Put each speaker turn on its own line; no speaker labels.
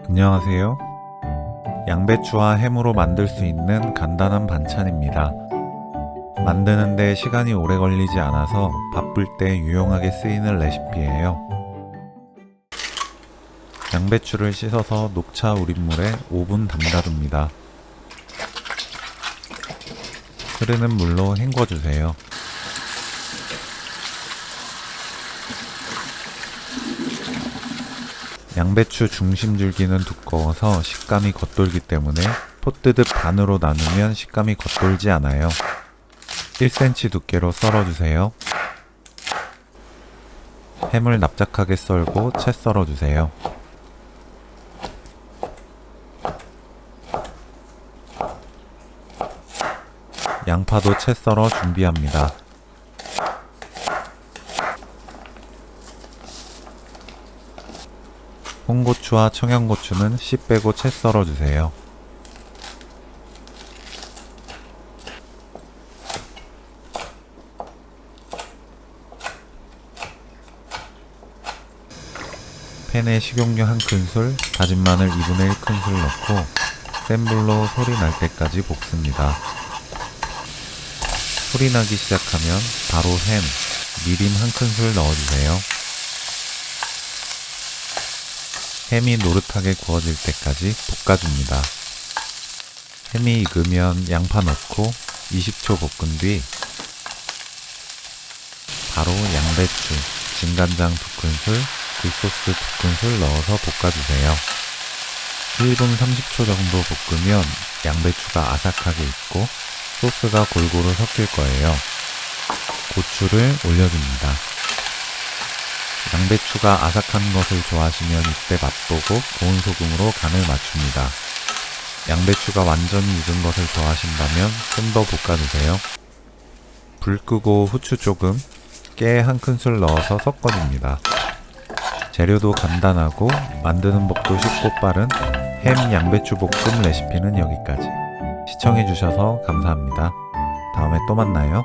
안녕하세요. 양배추와 햄으로 만들 수 있는 간단한 반찬입니다. 만드는데 시간이 오래 걸리지 않아서 바쁠 때 유용하게 쓰이는 레시피예요. 양배추를 씻어서 녹차 우린물에 5분 담가둡니다. 흐르는 물로 헹궈주세요. 양배추 중심 줄기는 두꺼워서 식감이 겉돌기 때문에 포뜨듯 반으로 나누면 식감이 겉돌지 않아요. 1cm 두께로 썰어주세요. 햄을 납작하게 썰고 채 썰어주세요. 양파도 채 썰어 준비합니다. 홍고추와 청양고추는 씨 빼고 채 썰어주세요. 팬에 식용유 1큰술, 다진 마늘 2분의 1큰술 넣고 센 불로 소리 날 때까지 볶습니다. 소리 나기 시작하면 바로 햄, 미림 1큰술 넣어주세요. 햄이 노릇하게 구워질 때까지 볶아줍니다. 햄이 익으면 양파 넣고 20초 볶은 뒤 바로 양배추, 진간장 2큰술, 굴소스 2큰술 넣어서 볶아주세요. 1분 30초 정도 볶으면 양배추가 아삭하게 익고 소스가 골고루 섞일 거예요. 고추를 올려줍니다. 양배추가 아삭한 것을 좋아하시면 이때 맛보고 고운 소금으로 간을 맞춥니다. 양배추가 완전히 익은 것을 좋아하신다면 좀 더 볶아주세요. 불 끄고 후추 조금, 깨 1큰술 넣어서 섞어줍니다. 재료도 간단하고 만드는 법도 쉽고 빠른 햄 양배추 볶음 레시피는 여기까지. 시청해주셔서 감사합니다. 다음에 또 만나요.